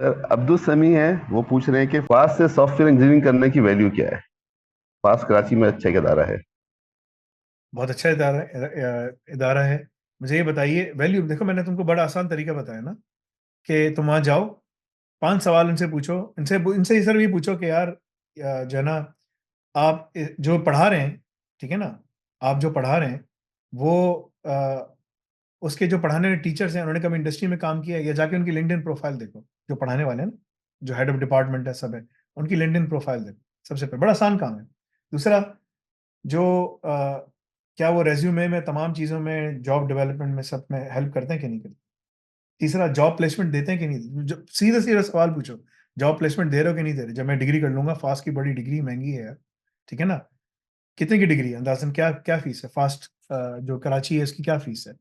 Sir Abdul समी है, वो पूछ रहे हैं कि फास्ट से सॉफ्टवेयर इंजीनियरिंग करने की वैल्यू क्या है। फास्ट कराची में अच्छा इदारा है। बहुत अच्छा इदारा है। मुझे ये बताइए, वैल्यू देखो, मैंने तुमको बड़ा आसान तरीका बताया ना, कि तुम वहाँ जाओ, 5 सवाल उनसे पूछो। इनसे इनसे सर ये पूछो कि यार, जो है ना, आप जो पढ़ा रहे हैं, ठीक है ना, आप जो पढ़ा रहे हैं वो उसके जो पढ़ाने वाले टीचर्स हैं, उन्होंने कभी इंडस्ट्री में काम किया है? या जाके उनकी लिंक्डइन प्रोफाइल देखो, जो पढ़ाने वाले हैं ना, जो हेड ऑफ डिपार्टमेंट है, सब है, उनकी लिंक्डइन प्रोफाइल देखो। सबसे पहले बड़ा आसान काम है। दूसरा, जो क्या वो रेज्यूमे में तमाम चीज़ों में, जॉब डेवलपमेंट में, सब में हेल्प करते हैं कि नहीं करते? तीसरा, जॉब प्लेसमेंट देते हैं कि नहीं? सीधा सीधा सवाल पूछो, जॉब प्लेसमेंट दे रहे हो कि नहीं दे रहे? जब मैं डिग्री कर लूंगा, फास्ट की बड़ी डिग्री महंगी है यार, ठीक है ना? कितने की डिग्री है अंदाजन? क्या क्या फीस है फास्ट, जो कराची है, इसकी क्या फीस है,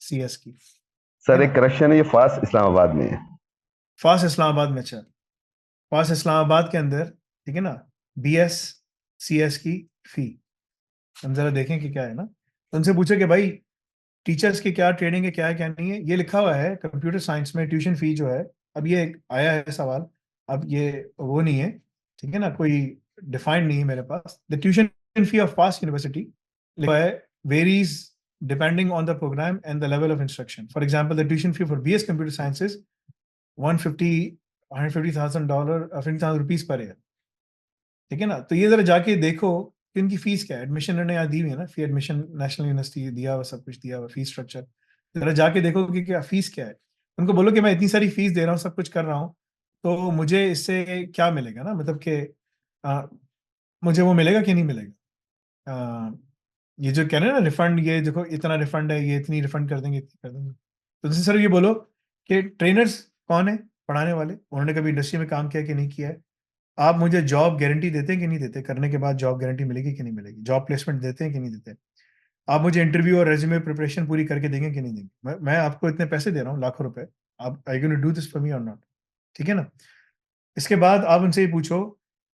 सीएस की, ठीक है सर ना? एक करेक्शन है, ये फास्ट इस्लामाबाद में है। फास्ट इस्लामाबाद में? अच्छा, फास्ट इस्लामाबाद के अंदर, ठीक है ना, बीएस सीएस की फी हम जरा देखें कि क्या है ना। तो उनसे पूछे कि भाई, टीचर्स की क्या ट्रेनिंग है, क्या है क्या नहीं है। ये लिखा हुआ है कंप्यूटर साइंस में ट्यूशन फी जो है, अब ये आया है सवाल, अब ये वो नहीं है, ठीक है ना, कोई डिफाइंड नहीं है मेरे पास। The tuition fee of FAST university लिखा है, varies depending on the program and the level of instruction. For example, the tuition fee for BS computer sciences 150,000 $150,000, 50,000 rupees per year, ठीक है ना? तो ये जरा जाके देखो कि इनकी फीस क्या है। एडमिशन इन्होंने यहाँ दी हुई है ना, फी एडमिशन, नेशनल यूनिवर्सिटी दिया हुआ, सब कुछ दिया हुआ, फीस स्ट्रक्चर। जरा जाके देखो कि क्या फीस क्या है। उनको बोलो कि मैं इतनी सारी फीस दे रहा हूँ, सब कुछ कर रहा हूँ, तो मुझे इससे क्या मिलेगा ना, मतलब कि आ, मुझे वो मिलेगा कि नहीं मिलेगा। आ, ये जो कह रहे हैं ना रिफंड, ये देखो इतना रिफंड है, ये इतनी रिफंड कर देंगे, इतनी कर देंगे। तो उनसे सर ये बोलो कि ट्रेनर्स कौन है, पढ़ाने वाले, उन्होंने कभी इंडस्ट्री में काम किया कि नहीं किया है? आप मुझे जॉब गारंटी देते हैं कि नहीं देते, करने के बाद जॉब गारंटी मिलेगी कि नहीं मिलेगी? जॉब प्लेसमेंट देते हैं कि नहीं देते? आप मुझे इंटरव्यू और रेज्यूमे प्रिपरेशन पूरी करके देंगे कि नहीं देंगे? मैं आपको इतने पैसे दे रहा हूँ, लाखों रुपए, आप I gonna do this for me और नॉट? ठीक है ना? इसके बाद आप उनसे ये पूछो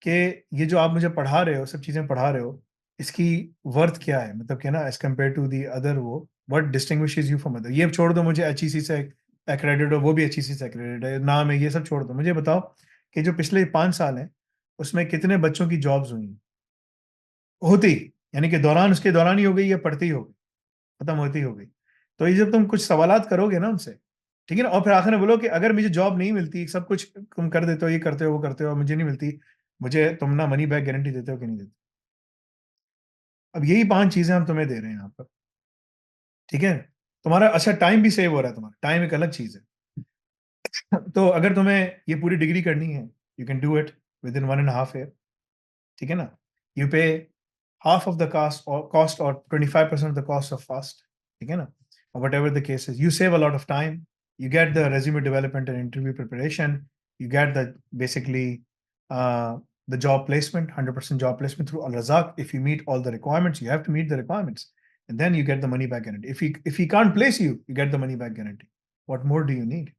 कि ये जो आप मुझे पढ़ा रहे हो, सब चीजें पढ़ा रहे हो, इसकी वर्थ क्या है, मतलब कि ना, as compare to the other, वो what distinguishes you from other. ये छोड़ दो, मुझे एचईसी से एक्रेडिटेड हो, वो भी एचईसी से एक्रेडिटेड है, नाम है, ये सब छोड़ दो। मुझे बताओ कि जो पिछले 5 साल हैं, उसमें कितने बच्चों की जॉब्स हुई हैं? होती, यानी कि दौरान, उसके दौरान ही हो गई या पढ़ती ही हो गई, खत्म होती ही हो गई? तो ये जब तुम कुछ सवालात करोगे ना उनसे, ठीक है ना, और फिर आखिर में बोलो कि अगर मुझे जॉब नहीं मिलती, सब कुछ तुम कर देते हो, ये करते हो, वो करते हो, मुझे नहीं मिलती, मुझे तुम ना मनी बैक गारंटी देते हो कि नहीं देते? अब यही 5 चीजें हम तुम्हें दे रहे हैं यहाँ पर, ठीक है? तुम्हारा अच्छा टाइम भी सेव हो रहा है, तुम्हारा टाइम एक अलग चीज है। तो अगर तुम्हें ये पूरी डिग्री करनी है, you can do it with in 1.5 year, ठीक है ना? यू पे half of the cost or 25% of the cost of fast, ठीक है ना? or whatever the case is, you save a lot of time, you get the resume development and interview preparation, you get the basically uh, the job placement, 100% job placement through Al Razak. If you meet all the requirements, you have to meet the requirements, and then you get the money back guarantee. If he can't place you, you get the money back guarantee. What more do you need?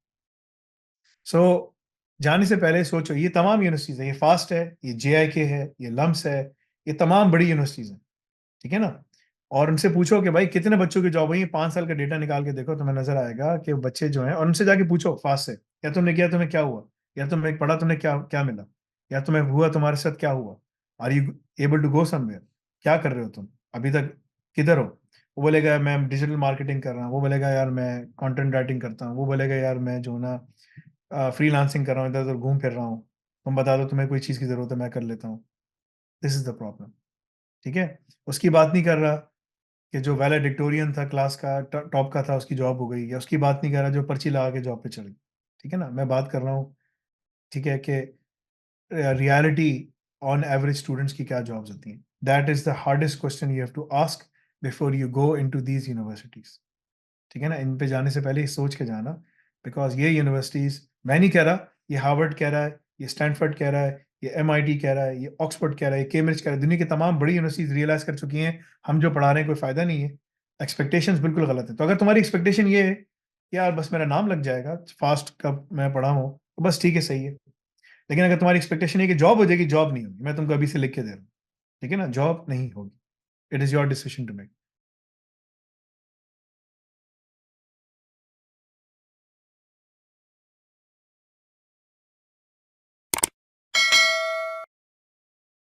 So जाने से पहले सोचो, ये तमाम universities है, ये fast है, ये JIK है, ये लम्स है, ये तमाम बड़ी यूनिवर्सिटीज हैं, ठीक है ना? और उनसे पूछो कि भाई कितने बच्चों की जॉब हुई है, 5 साल का डेटा निकाल के देखो, तुम्हें नजर आएगा कि बच्चे जो हैं, और उनसे जाके पूछो फास्ट से, या तुमने किया, तुम्हें क्या हुआ, या तुमने पढ़ा, तुम्हें क्या क्या मिला, या तुम्हें हुआ, तुम्हारे साथ क्या हुआ, are you able to go somewhere, क्या कर रहे हो तुम अभी तक, किधर हो? वो बोलेगा मैं डिजिटल मार्केटिंग कर रहा हूँ, वो बोलेगा यार मैं कंटेंट राइटिंग करता हूँ, वो बोलेगा यार मैं जो ना फ्रीलांसिंग कर रहा हूँ, इधर उधर घूम फिर रहा हूँ। तुम बता दो तुम्हें कोई चीज़ की जरूरत है, मैं कर लेता हूँ। दिस इज द प्रॉब्लम, ठीक है? उसकी बात नहीं कर रहा कि जो वैलेडिक्टोरियन था क्लास का, टॉप का था, उसकी जॉब हो गई, या उसकी बात नहीं कर रहा जो पर्ची लगा के जॉब पे चढ़ गई, ठीक है ना? मैं बात कर रहा हूँ, ठीक है, कि रियलिटी ऑन एवरेज स्टूडेंट्स की क्या जॉब्स होती हैं। That is the hardest question you have to ask before you go into these universities, ठीक है ना? इन पे जाने से पहले ही सोच के जाना, बिकॉज ये यूनिवर्सिटीज, मैं नहीं कह रहा, ये हार्वर्ड कह रहा है, ये स्टैनफोर्ड कह रहा है, ये MIT कह रहा है, ये ऑक्सफोर्ड कह रहा है, ये कैम्ब्रिज कह रहा है, दुनिया की तमाम बड़ी यूनिवर्सिटीज रियलाइज कर चुकी हैं हम जो पढ़ा रहे हैं कोई फायदा नहीं है, एक्सपेक्टेशंस बिल्कुल गलत है। तो अगर तुम्हारी एक्सपेक्टेशन ये है कि यार बस मेरा नाम लग जाएगा फास्ट का, मैं पढ़ा हूँ, तो बस ठीक है, सही है। लेकिन अगर तुम्हारी एक्सपेक्टेशन है कि जॉब हो जाएगी, जॉब नहीं होगी, मैं तुमको अभी से लिख के दे रहा हूँ, ठीक है ना? जॉब नहीं होगी। It is your decision to make.